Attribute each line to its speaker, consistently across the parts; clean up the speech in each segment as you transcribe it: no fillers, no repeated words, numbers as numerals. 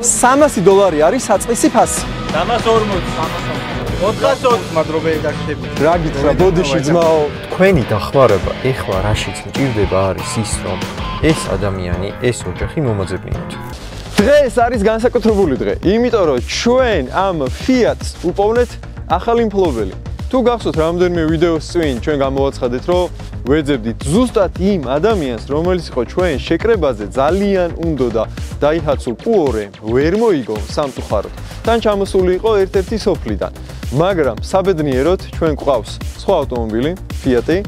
Speaker 1: $300 არის საწყისი ფასი.
Speaker 2: 440 მადრობე დაგჭირდება.
Speaker 1: რა გითხრა ბოდიში ძმაო?
Speaker 3: თქვენი დახმარება ეხლა რაშიც მჭირდება არის ის, რომ ეს ადამიანი, ეს ოჯახი მომაძებნიოთ.
Speaker 1: დღეს არის განსაკუთრებული დღე, იმიტომ რომ ჩვენ ამ Fiat-ს უპოვნეთ ახალი მფლობელი. თუ გახსოვთ რამდენიმე ვიდეოს წინ ჩვენ გამოვაცხადეთ, რომ ვეძებდით ზუსტად იმ ადამიანს, რომელიც იყო ჩვენ შეკრებაზე ძალიან უნდა დაიჰაცო პუორე, ვერ მოიგო სამწუხაროდ. თან ჩამოსული იყო ერთ-ერთი სოფლიდან. მაგრამ საბედნიეროდ ჩვენ გვყავს სხვა ავტომობილი, Fiat-ი,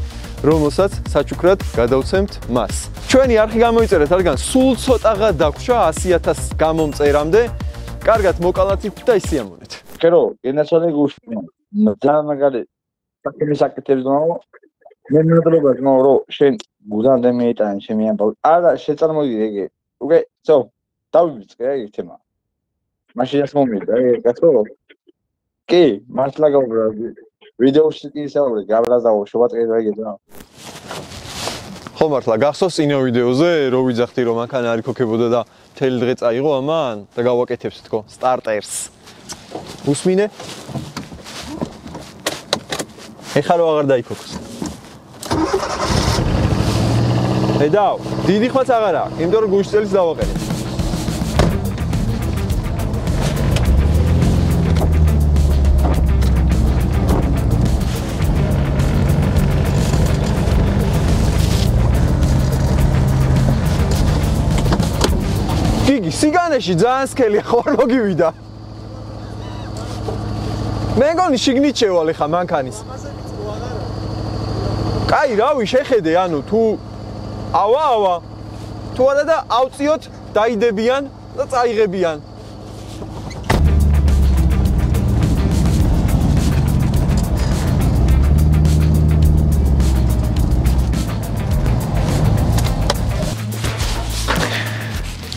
Speaker 1: რომელსაც საჩუქრად გადავცემთ მას. ჩვენი არხი გამოიწერეთ, რადგან სულ ცოტაღა დაგვრჩა 100,000 გამომწერამდე. კარგად მოკალათით და ისიამოვნეთ.
Speaker 2: კერო, ენაცვალე გუშინ. ძალიან მაგარი საკითხი საკეთებს ნო. მე მინდოდა რომ შენ გუდამდე მეიტანი ჩემი ამბავი. არა, შეწარმოიდი ეგე. უკვე, ცო, დავიწყე ეგ თემა. მაშინაც მომიდა, ეგ გასწავლო. კი, მართლა გავბრაზი. ვიდეოში კი ისაუბრე, გაბრაზაო, შევატყიდე ეგე და.
Speaker 1: ხო მართლა, გახსოვს წინა ვიდეოზე, რო ვიძახდი რომ მანქანა არ იქოქებოდა და მთელი დღე წაიღო ამან და გავაკეთებს თქო, სტარტერს. უსმინე? ეხლა რო აღარ დაიქოქოს. ედაო, დიდი ხმაც აღარ აქვს, იმიტომ რომ გუშინელს დავაყენე. გიგი, სიგანეში ძალიან სქელია, ხო არ მოგივიდა? მე მგონი შიგნით შევალ ეხა მანქანის. კაი, რავი, შეხედე, ანუ თუ ავა, თუ არა და ავწიოთ, დაიდებიან და წაიღებიან.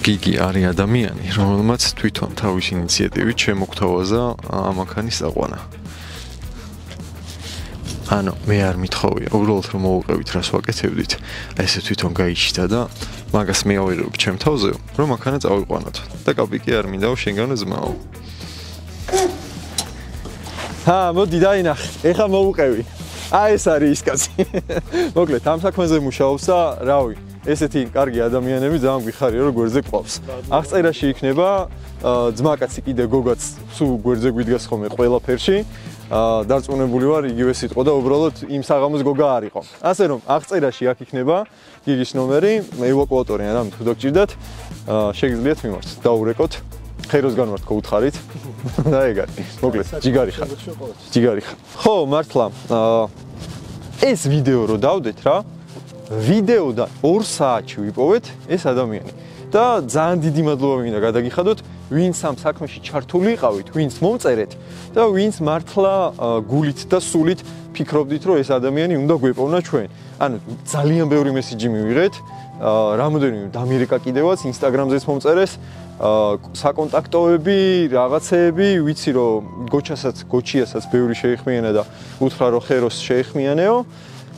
Speaker 1: გიგი არის ადამიანი, რომელმაც თვითონ თავის ინიციატივით შემოგთავაზა ამ მანქანის აყვანა. ანუ მე არ მithოვია, უბრალოდ რომ მოვუყევით რას ვაკეთებდით, ესე თვითონ გაიჩნდა და მაგას მე ავიღებ ჩემ თავზე, რომ მანქანა წავიყვანოთ და კაპიკი არ მინდაო შენგანო ძმაო. მოდი დაინახე, ეხა მოვუყევი. ეს არის ის კაცი. მოკლედ, ამ საქმეზე მუშაობს და რავი, ესეთი კარგი ადამიანები ძალიან გვიხარია რომ გვერდზე ყავს. აღწერაში იქნება ძმაკაცი კიდე გოგაც სულ გვერდზე გვიდგას ხოლმე ყველაფერში. დარწმუნებული ვარ იგივე სიტყვა და უბრალოდ იმ საღამოს გოგა არ იყო. ასე რომ აღწერაში აქ იქნება გიგის ნომერი, ევაკუატორი არა თუ დაგჭირდათ, შეგიძლიათ მიმართ, დაურეკოთ. ხეროს განვართქო უთხარით და ეგ არის. მოკლედ, ჯიგარი ხარ. ჯიგარი ხარ. ხო, მართლა ეს ვიდეო რო დავდეთ რა, ვიდეოდან 2 საათში ვიპოვეთ ეს ადამიანი. და ძალიან დიდი მადლობა მინდა გადაგიხადოთ, ვინც ამ საქმეში ჩართული იყავით, ვინც მომწერეთ და ვინც მართლა გულით და სულით ფიქრობდით, რომ ეს ადამიანი უნდა გვეპოვნა ჩვენ. ანუ ძალიან ბევრი მესიჯი მივიღეთ, რამოდენიმე დამირეკა კიდევაც Instagram-ზეც მომწერეს, საკონტაქტოები, რაღაცეები, ვიცი რომ გოჩიასაც ბევრი შეეხმიანა და უთხრა რომ ხეროს შეეხმიანეო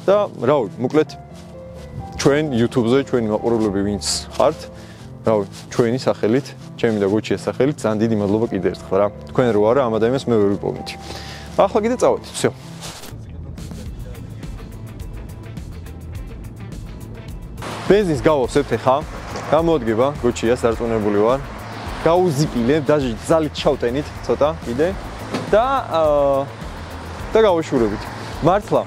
Speaker 1: და რავი, მოკლედ ჩვენ YouTube-ზე ჩვენი მაყურებლები ვინც ხართ, რავი, ჩვენი სახელით, ჩემი და გოჩიას სახელით ძალიან დიდი მადლობა კიდევ ერთხელ რა. თქვენ რო არა ამ ადამიანს მე ვერ ვიპოვნით. ახლა კიდე წავედით, всё. ბენზინს გავავსებთ ახლა. გამოადგება გოჩიას დარწმუნებული ვარ. გაუზიპილებ, დაჟე ძალით ჩავტენით ცოტა კიდე და გავაშურებით. მართლა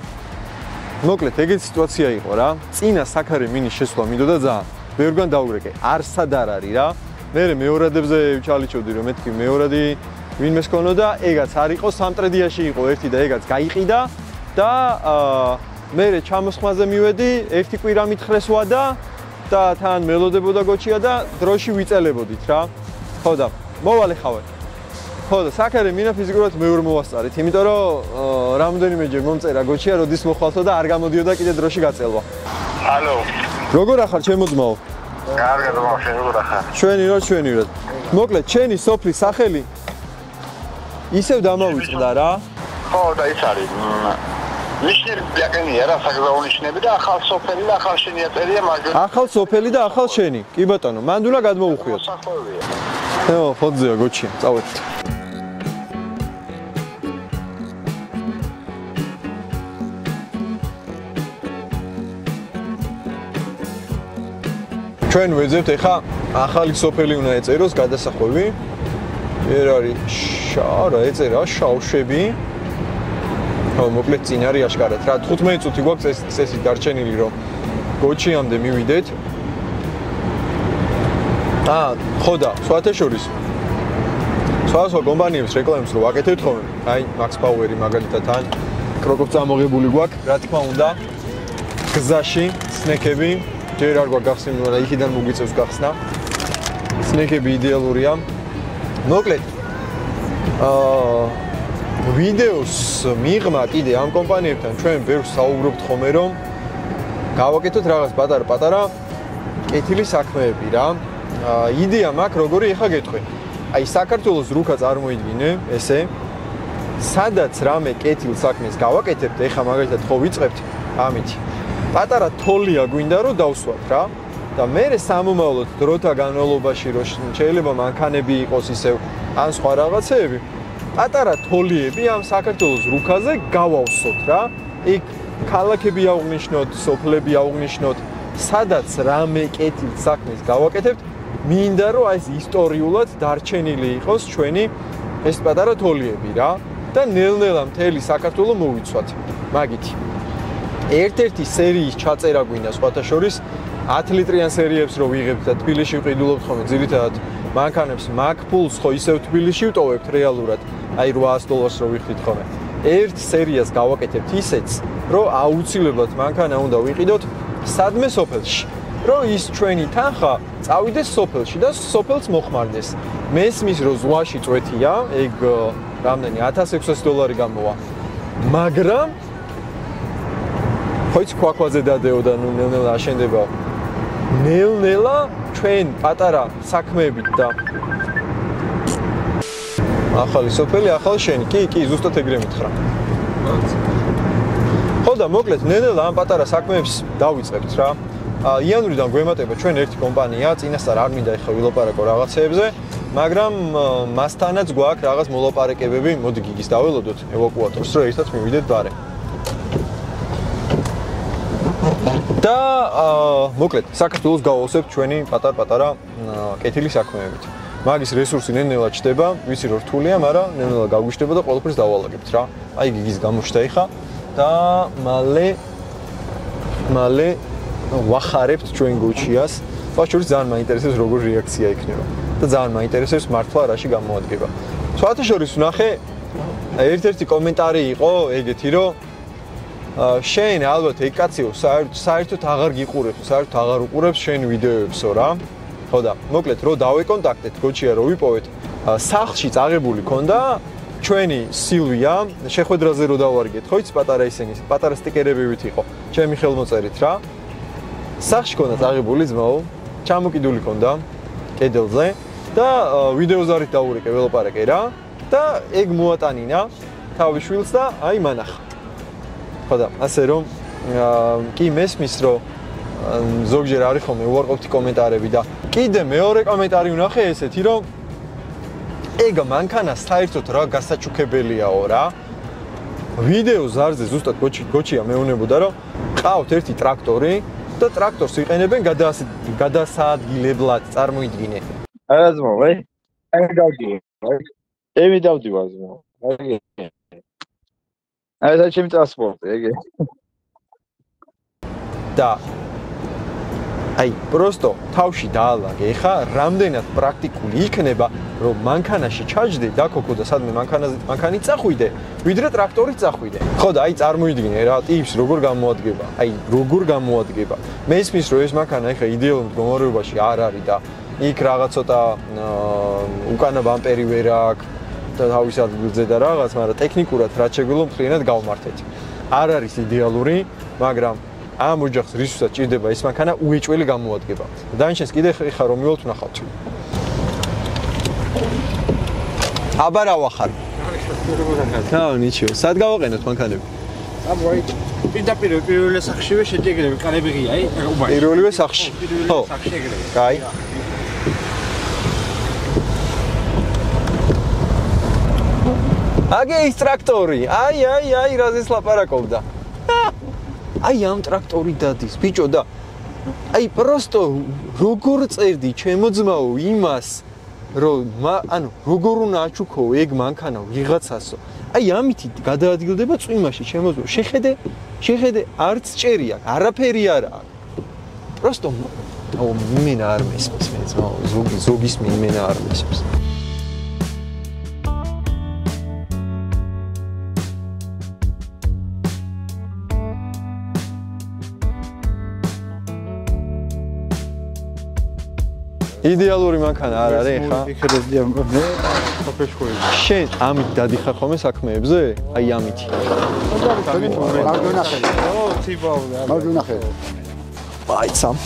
Speaker 1: მოკლედ ეგეთი სიტუაცია იყო რა. წინა საქარე მინის შესვლა მინდოდა ძალიან. ბევრგან დაურეკე. არსად არ არის რა. მე მეორადებზე ჩალიჩოვდი რომ მეთქი მეორადი ვინმეს ქონოდა, ეგაც არ იყო, სამტრედიაში იყო ერთი და ეგაც გაიყიდა და მე ჩამოსხმაზე მივედი, ერთი კვირა მითხრესვა და თან მელოდებოდა გოჩია და დროში ვიწელებოდით რა. ხო და მოვალე ხავე. ხო და საქარე მინა ფიზიკურად მე ვერ მოვასწარით, იმიტომ რომ რამდენიმეჯერ მომწერა გოჩია, როდის მოხვალთო და არ გამოდიოდა კიდე დროში გაწელვა.
Speaker 4: ალო.
Speaker 1: როგორ ახარ ჩემო ძმაო?
Speaker 4: კარგად მოხენ როგორ ახარ?
Speaker 1: ჩვენი რა. მოკლედ, ჩენი სოფლის სახელი ისევ დამავიწყდა რა.
Speaker 4: ხო და ის არის. ნიშნები ბიაკენია რა, საგზაო ნიშნები და ახალ სოფელი და ახალ შენი აწერია მაგრამ
Speaker 1: ახალ სოფელი და ახალ შენი. კი ბატონო, მანდულა გადმოუხვიოთ.
Speaker 4: მოსახლეობია.
Speaker 1: ხოძეა გოჩია, წავედით. ჩვენ ვეძებთ ეხა ახალი სოფელი უნდა ეწეროს გადასახვევი. ვერ არის რა ეწერა შავშები. მოკლედ წინ არის აშკარად რა 15 წუთი გვაქვს წესი დარჩენილი რომ გოჩიამდე მივიდეთ. ხოდა სხვათა შორის სხვა კომპანიებს რეკლამებს რო ვაკეთებთ ხოლმე აი Max Power-ი მაგალითად ან კროკობს ამოღებული გვაქვს რა თქმა უნდა გზაში სნეკები ჯერ არ გვაგახსენე მაგრამ იქიდან მოგვიწევს გახსნა სნეკები იდეალურია მოკლედ ვიდეოს მიღმა კიდე ამ კომპანიებთან ჩვენ ბევრს საუბრობთ ხოლმე რომ გავაკეთოთ რაღაც პატარა კეთილი საქმეები რა იდეა მაქვს როგორი ეხა გეტყვი აი საქართველოს რუქა წარმოიდგინე ესე სადაც რამე კეთილ საქმეს გავაკეთებთ ეხა მაგალითად ხო ვიწყებთ ამით პატარა თოლია გვინდა რომ დავსვათ რა და მე სამომავლოდ დროთა განმავლობაში რომ შეიძლება მანქანები იყოს ისევ ან სხვა რაღაცეები პატარა თოლიები ამ საქართველოს რუქაზე გავავსოთ რა იქ ქალაქები აღვნიშნოთ სოფლები აღვნიშნოთ სადაც რამე კეთილ საქმეს გავაკეთებთ მინდა რომ აი ეს ისტორიულად დარჩენილი იყოს ჩვენი ეს პატარა თოლიები რა და ნელ-ნელა მთელი საქართველო მოვიცვათ მაგითი ერთ-ერთი სერიის ჩაწერა გვინდა სხვათა შორის 10 ლიტრიან სერიებს რო ვიღებთ და თბილისში ვყიდულობთ ხოლმე ძირითადად მანქანებს მაგფულს ხო ისევ თბილისში ვტოვებთ რეალურად აი $800 რო ვიხდით ხოლმე ერთ სერიას გავაკეთებთ ისეც რომ აუცილებლად მანქანა უნდა ვიყიდოთ სადმე სოფელში რომ ის ჩვენი თანხა წავიდეს სოფელში და სოფელს მოხმარდეს მესმის რომ ზღვაში წვეთია ეგ რამდენი $1600 გამოვა მაგრამ ხოიც ქვაქვაზე დადეო და ნუ ნელ-ნელა აშენდება ნელ-ნელა ჩვენ პატარა საქმეებით და ახალი სოფელი ახალ შენი კი ზუსტად ეგრე მითხრა ხო და მოკლედ ნელ-ნელა ამ პატარა საქმეებს დავიწყებთ რა იანვრიდან გვემატება ჩვენ ერთი კომპანია წინასწარ არ მინდა ეხლა ვილაპარაკო რაღაცეებზე მაგრამ მასთანაც გვაქვს რაღაც მოლაპარაკებები მოდი გიგის დაველოდოთ ევაკუატორს რომ ერთად მივიდეთ ბარე და მოკლედ საქართველოს გავავსებთ ჩვენი პატარ-პატარა კეთილი საქმეებით მაგის რესურსი ნელ-ნელა ჩდება ვიცი რომ რთულია მაგრამ ნელ-ნელა გაგვიშდება და ყველაფერს დავალაგებთ რა აი გიგის გამოჩნდა ეხა და მალე ვახარებთ ჩვენ გოჩიას ბავშვებს ძალიან მაინტერესებს როგორი რეაქცია იქნება და ძალიან მაინტერესებს მართლა რაში გამოადგება სხვათა შორის ვნახე ერთ-ერთი კომენტარი იყო ეგეთი რომ შენ ალბათ ეგ კაციო საერთოდ აღარ გიყურებს საერთოდ აღარ უყურებს შენ ვიდეოებსო რა ხო და მოკლედ რო დავეკონტაქტეთ გოჩია რო ვიპოვეთ სახლში წაღებული ქონდა ჩვენი სილვია შეხვედრაზე რო დავარგეთ ხო იცი პატარა ისინი პატარა სტიკერებივით იყო ჩემი ხელმოწერით რა სახში ქონდა წაღებული ძმაო ჩამოკიდული ქონდა კედელზე და ვიდეოზარით დაურეკე ველაპარაკე რა და ეგ მოატანინა თავის შვილს და აი მანახა ხო და ასე რომ კი მესმის რომ ზოგჯერ არის ხოლმე უარყოფითი კომენტარები და კიდე მეორე კომენტარი ვნახე ესეთი რომ ეგ მანქანა საერთოდ რა გასაჩუქებელიაო რა ვიდეო ზარზე ზუსტად გოჩია მეუნებოდა რომ ყავთ ერთი ტრაქტორი და ტრაქტორს იყენებენ გადასაადგილებლად წარმოიდგინე
Speaker 2: არა ძმო ვაი აი დავდივარ ძმო აი ეს ჩემი ტრანსპორტი ეგე და აი პროსტო თავში დაალაგე ხა რამდენად პრაქტიკული იქნება რომ მანქანაში ჩაჯდე დაქოქო და სადმე მანქანი წახვიდე ვიდრე ტრაქტორი წახვიდე ხო და აი წარმოიდგინე რა ტიპს როგორ გამოადგება აი როგორ გამოადგება მე ისმის რომ ეს მანქანა ხა იდეალურ მდგომარეობაში არ არის და იქ რაღაც ცოტა უკანა ბამპერი ვერ აქვს და თავის ადგილზე და რაღაც მაგრამ ტექნიკურად რაც შეგვიძლია მთლიანად გავმართეთ არ არის იდეალური მაგრამ ამ ოჯახს რისთვისაც ჭირდება ეს მანქანა უეჭველი გამოადგება. დანიშნეს კიდე ხა რომ მივალთ ვნახავთ. აბა რა ვახარ? ნაო, ნიჩიო. სად გავაყენოთ მანქანები?
Speaker 5: აბა, პირდაპირ პირველ სახშივე შედეგები ყალები ღია, აი,
Speaker 2: პირველივე სახში.
Speaker 5: ხო. სახში ეგრევე.
Speaker 2: კაი.
Speaker 1: აგე ის ტრაქტორი. აი, რაზეც ლაპარაკობდა. აი ამ ტრაქტორი დადის, ბიჭო და აი პროსტო როგორ წერდი ჩემო ძმაო იმას რომ ანუ როგორ უნდა აჩუქო ეგ მანქანა ვიღაცასო. აი ამით გადაადგილდება წვიმაში ჩემო ძმაო. შეხედე არც ჭერი აქვს, არაფერი არა აქვს. პროსტო იმენა არ მესმის მე ძმაო, ზოგის იმენა არ მესმის. იდეალური მანქანა არ არის ხა?
Speaker 5: ფიქრებდია მე პროფესიონალი.
Speaker 1: შენ ამით დადიხარ ხოლმე საქმეებზე? აი ამით.
Speaker 5: მაგუნახე.
Speaker 1: აიცამ.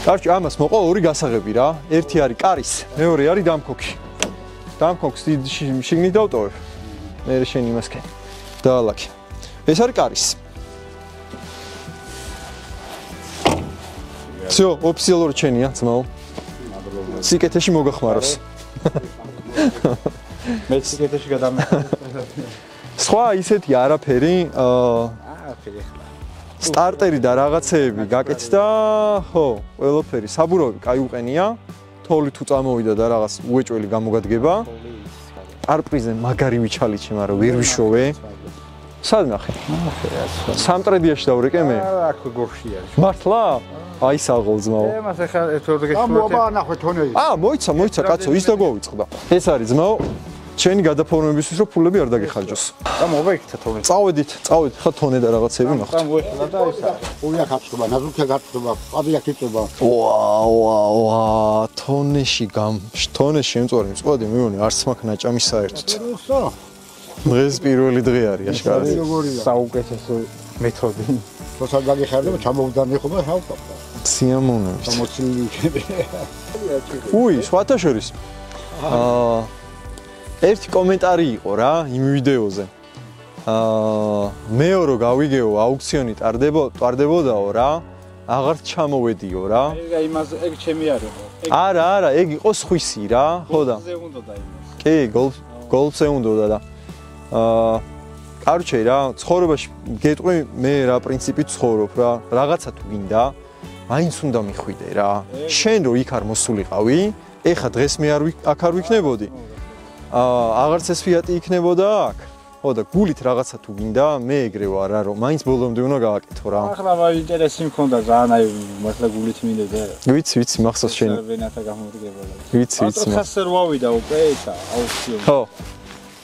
Speaker 1: კარჩი ამას მოყვა ორი გასაღები რა. ერთი არის კარის, მეორე არის დამქოქი. დამქოქს შიგნით დავტოვებ. მე შენ იმას კენ. დაალაკი. ეს არის კარის. всё, ოფიციალური ჩენია, ძმაო. სიკეთეში მოგახმაროს.
Speaker 5: მე სიკეთეში გადამეხმარე.
Speaker 1: სხვა ისეთი არაფერი,
Speaker 5: არაფერი ხლა.
Speaker 1: სტარტერი და რაღაცეები გაკეთდა, ხო, ყველაფერი, საბურავი კაი უყენია, თოლი თუ წამოვიდა და რაღაც უეჭველი გამოგადგება. პარპრიზე მაგარი ვიჩალიჩი, მაგრამ ვერ ვიშოვე. სად ნახე? სამტრედიაში დავრეკე მე?
Speaker 5: აქ გორში არის.
Speaker 1: მართლა? აი საღოლ ძმაო.
Speaker 5: მას ახლა ერთოდ გეშურეთ. ნახვე თონელი.
Speaker 1: მოიცა, კაცო, ის დაგვავიწყდა. ეს არის ძმაო. ჩენი გადაფორმებისთვის რომ ფულები არ დაგეხარჯოს.
Speaker 5: და მოვეიქცა თონე.
Speaker 1: წავედით, ხა თონე და რაღაცები ნახოთ.
Speaker 5: და მოეხლა და ისა. ოია გაწობა, ნაზუკა გაწობა, პადია გიწობა.
Speaker 1: ვა, თონეში შემწვარი მწვადი მეგონი არც მაქვს ნაჭამი საერთოდ. დღეს პირველი დღე არის აშკარად.
Speaker 5: საუკეთესო მეთოდი. თორსა გაგეხარდება, ჩამოვდანი ხომ ხავდა.
Speaker 1: სიამოვნებით.
Speaker 5: მოცილი იქნება.
Speaker 1: უი, სხვათა შორის. ერთი კომენტარი იყო რა იმ ვიდეოზე. მეო რო გავიგეო აუქციონი ტარდებოდაო რა, აღარ ჩამოვედიო რა.
Speaker 5: აი იმას ეგ ჩემი არის.
Speaker 1: არა, ეგ იყო სხვისი რა, ხო და.
Speaker 5: ზე უნდოდა იმას.
Speaker 1: კი, გოლფზე უნდოდა და. კარჩე რა, ცხოვრებაში გეტყვი მე რა პრინციპით ცხოვრობ რა, რაღაცა თუ გინდა, მაინც უნდა მიხვიდე რა. შენ რო იქ არ მოსულიყავი, ეხა დღეს მე აქ არ ვიქნებოდი. აღარც ეს ფიატი იქნებოდა აქ. ხო და გულით რაღაცა თუ გინდა, მე ეგრე ვარ რა, რომ მაინც ბოლომდე უნდა გავაკეთო რა.
Speaker 5: ახლა ინტერესი მქონდა ძალიან, აი მართლა გულით მინდოდა.
Speaker 1: ვიცი, მახსოვს შენ.
Speaker 5: ვენათა გამოდგებოდა.
Speaker 1: ვიცი.
Speaker 5: 400-ზე ვავიდა უკვე ესა აუქციონი.
Speaker 1: ხო.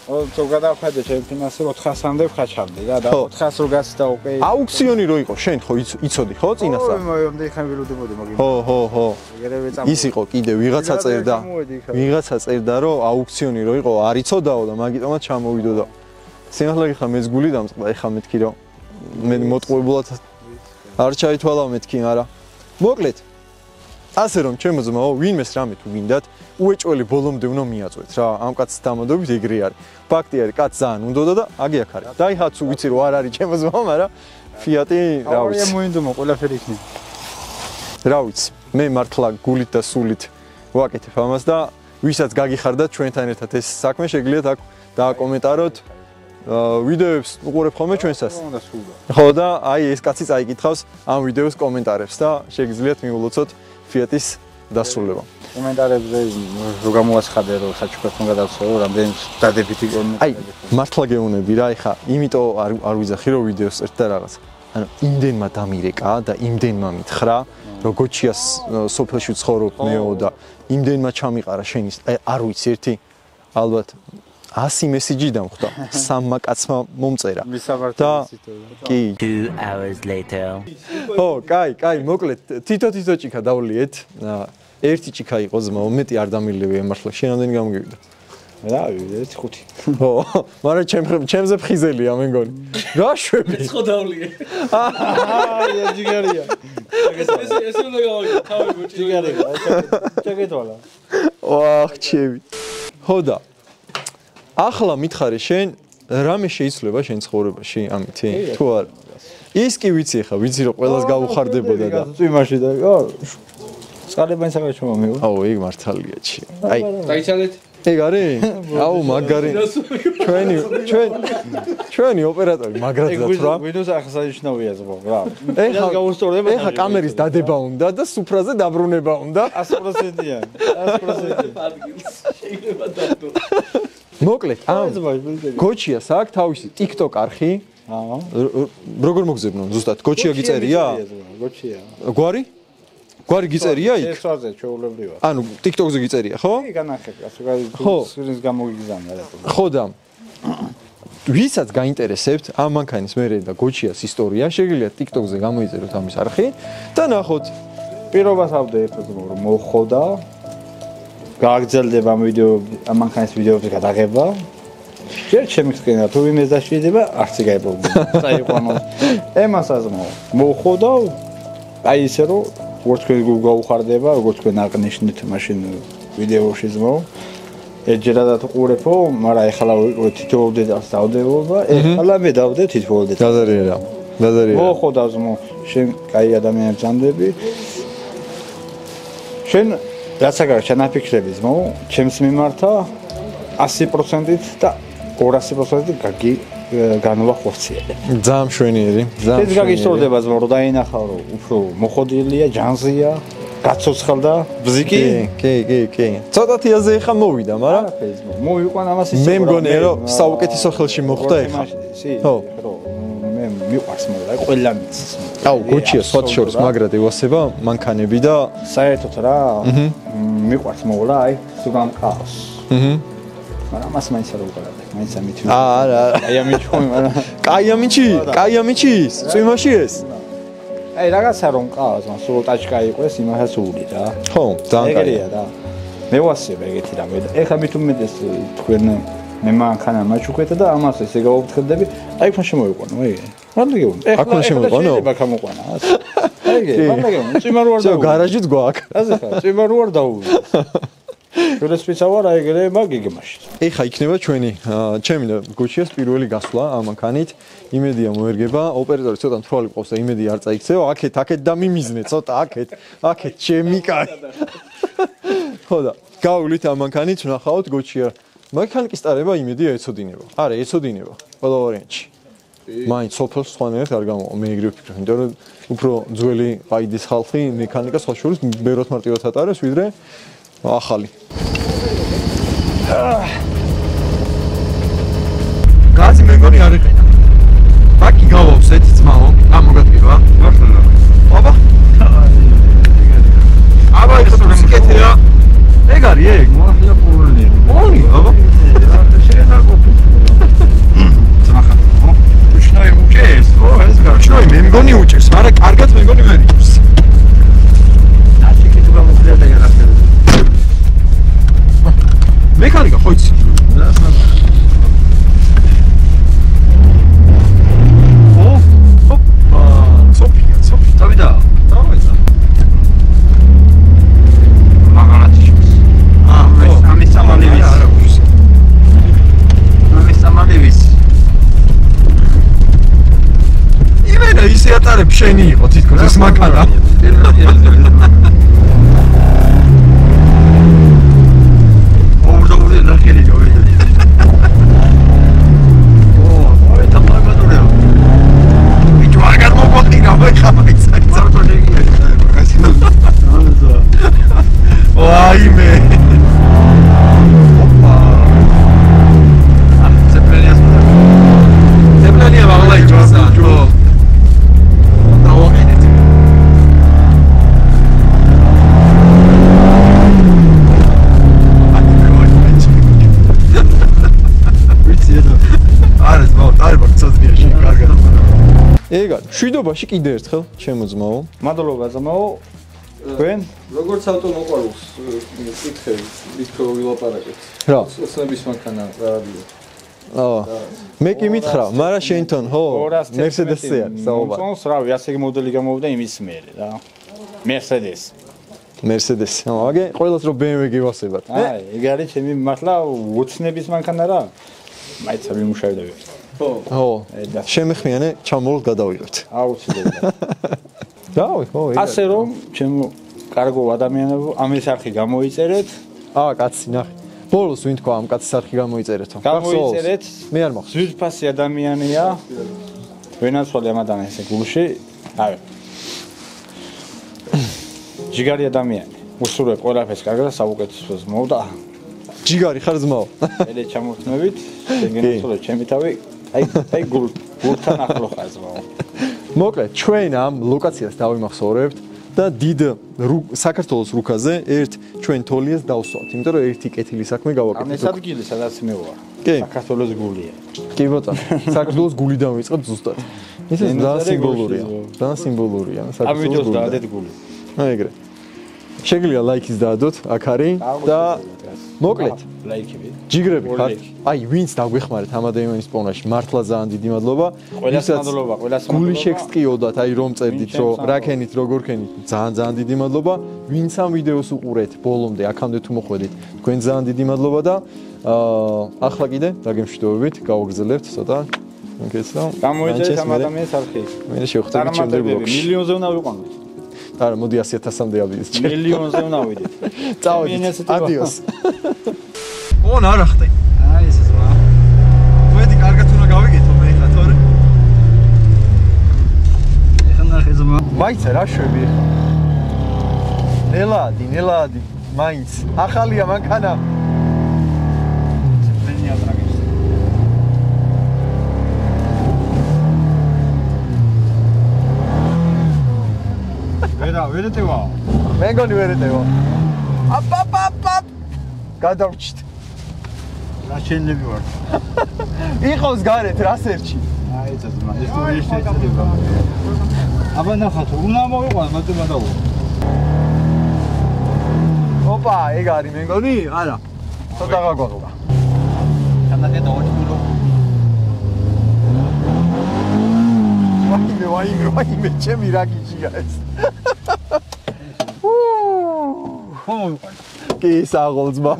Speaker 5: თო გადავხედე ჩემ ფინანსზე 400-მდე ვხაჩამდე რა და 400 რო გასდა უკვე.
Speaker 1: აუქციონი რო იყო, შენ ხო იცოდი ხო წინასწარ?
Speaker 5: მე ხან ველოდებოდი მაგ.
Speaker 1: ხო. ის იყო კიდე ვიღაცა წერდა რომ აუქციონი რო იყო, არ იცოდაო და მაგიტომაც ჩამოვიდოდა. სინახლა ხა მეც გული დამწყდა, ეხა მეთქი რომ მე მოტყუებულად არ ჩაითვალა მეთქი, არა. მოკლედ ასე რომ ჩემო ძმაო, ვინმეს რამე თუ გინდათ, უეჭველი ბოლომდე უნდა მიაწვეთ რა. ამ კაცს დამადობით ეგრე არის. ფაქტი არის, კაც ძალიან უნდოდა და აგი აქ არის. დაიჰაცუ ვიცი რომ არ არის ჩემო ძმაო, მაგრამ ფიატი რა ვიცი.
Speaker 5: აუ მოინდომა ყველაფერი იქნება.
Speaker 1: რა ვიცი, მე მართლა გულით და სულით ვაკეთებ ამას და ვისაც გაგიხარდათ ჩვენთან ერთად ეს საქმე შეგიძლიათ აქ დააკომენტაროთ. ვიდეოებს უყურებ ხოლმე ჩვენსას. ხო და აი ეს კაცი წაიკითხავს ამ ვიდეოს კომენტარებს და შეგიძლიათ მიულოცოთ ფიატის დასრულება.
Speaker 5: კომენტარებზე რო გამოაცხადე რომ საჩუქრთან გადავცეო, რამდენი დადებითი კომენტარი.
Speaker 1: აი მართლა გეუნები რა, ეხა იმიტომ არ ვიზახი რომ ვიდეოს წერთ და რაღაც. ანუ იმდენმა დამირეკა და იმდენმა მითხრა, რომ გოჩიას სოფელში ცხოვრობ მეო და იმდენმა ჩამიყარა შენის, აი არ ვიცი ერთი ალბათ 100 მესიჯი დამხვდა, სამმა კაცმა მომწერა.
Speaker 5: და
Speaker 1: კი
Speaker 6: 2 hours later.
Speaker 1: ო, კაი, მოკლედ თითო ჭიქა დავლიეთ. ერთი ჭიქა იყო ძმაო, მეტი არ დამილევია მართლა, შენ ამდენი გამოგივიდა.
Speaker 5: რა 1-5.
Speaker 1: ხო, მაგრამ ჩემზე ფხიზელია მე მგონი. რა შვები?
Speaker 7: ხო დავლია.
Speaker 5: აა, ჯიგარია.
Speaker 7: ეს უნდა გავაკეთო, თავი გუჭი.
Speaker 5: ჯიგარია. ჩაგეთვალა.
Speaker 1: ვახ, ჩემი. ხო და ახლა მითხარი შენ რამე შეიძლება შენ ცხოვრებაში ამითი? თუ არა? ის კი ვიცი ხა, ვიცი რომ ყველას გაუხარდებოდა და
Speaker 5: წვიმაში და წყალებანი საგაჩვენა მე.
Speaker 1: აუ, ეგ მართალია ჩი. აი,
Speaker 7: დაიცალეთ.
Speaker 1: ეგ არის? აუ, მაგარი. ჩვენი ოპერატორი მაგრაძა თუ რა.
Speaker 5: Windows ახსანიშნავია ზღვა, რა.
Speaker 1: ეხა გავუსწორდება. ეხა კამერის დადება უნდა და სუფრაზე დაბრუნება უნდა.
Speaker 5: 100%-ია. 100%.
Speaker 7: შეიძლება დადო.
Speaker 1: მოკლედ, გოჩიას აქვს თავისი TikTok არხი.
Speaker 5: აა.
Speaker 1: როგორ მოგზებნო ზუსტად? გოჩია გიწერია?
Speaker 5: გოჩია.
Speaker 1: გვარი? გვარი გიწერია იქ?
Speaker 5: ესვაზე ჩვეულებრივად.
Speaker 1: ანუ TikTok-ზე გიწერია, ხო?
Speaker 5: კი, განახეთ, ასე ვთქვი, სკრინის გამოგიგზავნა რა.
Speaker 1: ხო და ვისაც გაინტერესებთ ამ მანქანის მერე და გოჩიას ისტორია, შეგიძლიათ TikTok-ზე გამოიწეროთ ამის არხი და ნახოთ.
Speaker 5: პირობას ავდე ერთად რომ მოხოდა. გააგრძელდება ამ ვიდეო, ამ მანქანის ვიდეოების გადაღება. ჯერ შემიგწენა თუ ვინმე დაშიდება, არც გაიბრუნდა. წაიყვანო. ემასაც მოხოდა. აი ისე რომ როგორც თქვენ გაუხარდება, როგორც თქვენ აღნიშნეთ მაშინ ვიდეოში ზმო. ეჯერადად ყურებო, მაგრამ ეხლა თითოეულ დეტალს დავდებობა, ეხლა მე დავდე თითოეულ დეტალს.
Speaker 1: დაზარიერა. დაზარიერა.
Speaker 5: მოხოდა ზმო, შენ კაი ადამიანი ძანდები. შენ რაც აგარ ჩანაფიქრები ზმო, ჩემს მიმართა 100%-ით და 200%-ით განვა ხორციელებ.
Speaker 1: ძალიან მშვენიერი, ძალიან.
Speaker 5: ეს გაგისწორდება ზმო, რომ დაინახავ, რომ უფრო მოხოდილია, ჯანზია, გაცოცხლდა, ბზიკი.
Speaker 1: კი. ცოტათი აზე ხა მოვიდა, მაგრამ
Speaker 5: მოვიყვან ამას ისე.
Speaker 1: მე მგონი რომ საუკეთესო ხელში მოხვდა ეხა.
Speaker 5: ხო. მე მიყვარს მაგრამ ყველა მიცის.
Speaker 1: აუ, გოჩია სხვა შორის მაგრად ევასება მანქანები და
Speaker 5: საერთოდ რა. მიყვარს მოვლა, აი, სულამ ყავს. მაგრამ მას მაინც არ უყურებ. მაინც ამით.
Speaker 1: არა.
Speaker 5: აი ამით ხომ, მაგრამ
Speaker 1: კაი ამიჩი, წვიმაში ეს.
Speaker 5: აი რაღაცა რომ ყავს, მაგრამ სულ ტაჩკა იყოს, იმასაც უვლი რა.
Speaker 1: ხო, ძალიან კაი.
Speaker 5: ეგრეა და მე ვასწრებ ეგეთი რამე და ეხლა მით უმეტეს თქვენ მე მანქანა მაჩუქეთ და ამას ესე გავუფრთხილდები, აი ხან შემოიყვანო, აი. მანდ გეუბნ.
Speaker 1: ეხლა შემოიყვანო?
Speaker 5: შეიძლება გამოყვანა. აი, მანდ გეუბნ. წვიმა რო არ
Speaker 1: დავუ. გარაჟიც გვაქვს.
Speaker 5: ასე ხარ, წვიმა რო არ დავუვი. შურესპიცა ვარ აი ეგრე მაგიგმაში.
Speaker 1: ეხა იქნება ჩვენი ჩემი და გოჩიას პირველი გასვლა ამ მანქანით. იმედია მოერგება, ოპერატორი ცოტა მთვრალი ყავს და იმედი არ წაიქცევა. აქეთ და მიმიზნე ცოტა აქეთ ჩემი კაი. ხო და გავვლით ამ მანქანით, ვნახავთ გოჩია. მანქანის ტარება იმედია ეცოდინება. არა, ეცოდინება. ყველა ვარიანტში. მაინც სოფელს სხვანაირად არ გამოვა. მე ეგრე ვფიქრობ, იმიტომ რომ უფრო ძველი ყაიდის ხალხი მექანიკა სხვა შორის ბევრად მარტივად ატარებს, ვიდრე ახალი. გაზი მე მგონი არ იყენა. ბაკი გავავს ეთი ძმაო, გამოგატკივა. მართლა. აბა. აბა ის თუ სიკეთეა. ეგ არის ეგ. მართლა პოლონია. პოლონია, აბა. შეიძლება ყოფილი. ძმახა. შნაი უჭერს, ო ეს შნაი მე მგონი უჭერს, მაგრამ კარგად მე მგონი ვერ იჭერს. დაშიკი თუ გამოძლია და გასწრებ. მექანიკა ხო იცი? სოფია, დავიდა. დავიდა. მაგალითად. ამის სამალევის. ამის სამალევის. იმენა ისე ატარებ შენი იყო თითქოს ეს მანქანა. ეგ არის შვიდობაში კიდე ერთხელ შემოძმაო.
Speaker 5: მადლობა ზმაო. თქვენ?
Speaker 1: როგორც ავტომოყვარულს მიკითხები, მითქრო ვილაპარაკეთ.
Speaker 3: რა?
Speaker 1: ოცნების მანქანა რა არის?
Speaker 3: მე კი მითხრა, მაგრამ შენ თან ხო? Mercedes-ი არის საუბარი.
Speaker 5: მომწონს, რავი, ასე მოდელი გამოვიდა იმის მერე რა. Mercedes.
Speaker 3: Mercedes. აგე ყველას რო BMW გივასებათ.
Speaker 5: აი, ეგ არის ჩემი მართლა ოცნების მანქანა რა. მაინც არ ვიმუშავებდი.
Speaker 3: ხო. შემეხმიანე ჩამოვლ გადავიღებთ.
Speaker 5: აუცილებლად.
Speaker 3: რავი, ხო, ეგ.
Speaker 5: ასე რომ ჩემო კარგო ადამიანებო, ამის არხი გამოიწერეთ.
Speaker 3: კაცი, ნახე. ბოლოს ვინ თქვა ამ კაცის არხი გამოიწერეთო?
Speaker 5: გამოიწერეთ.
Speaker 3: მე არ მახსოვს.
Speaker 5: ძვირფასი ადამიანია. ვენაცვალე ამ ადამიანს გულში. აი. ჯიგარი ადამიანი. უსურვებ ყველაფერს კარგად და საუკეთესოს მოვდა.
Speaker 3: ჯიგარი ხარ ძმაო.
Speaker 5: ელე ჩამოთმევით, შეგენაცვალე ჩემი თავი. აი გულთან ახლო ხარ ძმაო.
Speaker 3: მოკლედ, ჩვენ ამ ლოკაციას დავიმახსოვრებთ და დიდ საქართველოს რუკაზე ერთ ჩვენ თოლიას დავსვათ, იმიტომ რომ ერთი კეთილი საქმე გავაკეთეთ.
Speaker 5: ამ ეს ადგილი სადაც მე ვარ.
Speaker 3: კი.
Speaker 5: საქართველოს გულია.
Speaker 3: კი ბატონო, საქართველოს გულიდან ვიწყებ ზუსტად. ეს ძალიან სიმბოლურია. ძალიან სიმბოლურია
Speaker 5: ამ ვიდეოს დაადეთ გული.
Speaker 3: აი ეგრე. შეგიძლია ლაიქის დაადოთ, აქ არის და მოკლედ,
Speaker 5: ლაიქები.
Speaker 3: ჯიგრები ხართ. აი, ვინც დაგვეხმარეთ ამ ადამიანის პოვნაში, მართლა ძალიან დიდი მადლობა.
Speaker 5: ყველას მადლობა, ყველას მადლობა.
Speaker 3: გული შეგსტიოდათ, აი რომ წერდით, რომ რა ქენით, როგორ ქენით. ძალიან დიდი მადლობა. ვინც ამ ვიდეოს უყურეთ ბოლომდე, აქამდე თუ მოხვედით, თქვენ ძალიან დიდი მადლობა და ახლა კიდე დაგემშვიდობებით, გავაგრძელებთ ცოტა. მოგეცნო.
Speaker 5: გამოიწერეთ ამ ადამიანის არხი.
Speaker 3: მე შევხვდებით შემდეგ ბლოგში.
Speaker 5: მილიონზე უნდა ვიყვანოთ.
Speaker 3: არა, მოდი 100.000-მდე ავიდეთ.
Speaker 5: მილიონზე უნდა ვიდეთ.
Speaker 3: წავედით. ადიოს. ონ არა ხტე.
Speaker 5: აი ეს ზღვა.
Speaker 3: მოდი კარგად უნდა გავიგეთო მე ხა თორე.
Speaker 5: ეხლა ნახე ზღვა.
Speaker 3: მაინც რა შვები ხა. ნელადი, მაინც. ახალია მანქანა.
Speaker 5: მენი ატრაგებს. ვერეთევა.
Speaker 3: მე გონი ვერეთევა. აპ. გადავჭით.
Speaker 5: რა შენლები ვარ.
Speaker 3: იყავს გარეთ რასერჩი.
Speaker 5: აი ეს ზღვა. ეს თუ ის შეიძლება. აბა ნახოთ, უნდა მოვიყვან, მაგრამ გადავა.
Speaker 3: ოპა, ეგ არის მე გონი? არა. ცოტა გაგვაღობა.
Speaker 5: თანახე დავაჭირო.
Speaker 3: ვაიმე, ჩემი რა გიჩია ეს.
Speaker 5: ხო მოვიყვან.
Speaker 3: კი, საღოლძმა.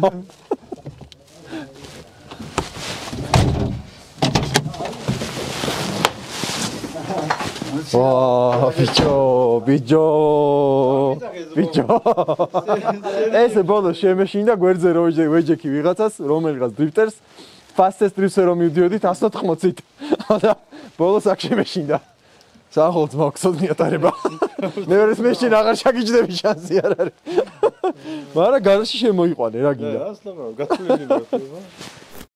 Speaker 3: ვა, ბიჭო. ეს ბოლოს შემეშინდა გვერდზე რო ვეჯექი ვიღაცას, რომელიღაც დრიფტერს, fastest drifts-ზე რომ მივდიოდით 180-ით. და ბოლოს აქ შემეშინდა. საღოლძ მოგწოდნია ტარება. მეორეს მეშინ აღარ ჩაგიჯდები შანსი არ არის. მაგრამ გარშე შემოიყვანე რა გინდა.
Speaker 5: ასლამო, გაწვევილი ვარ.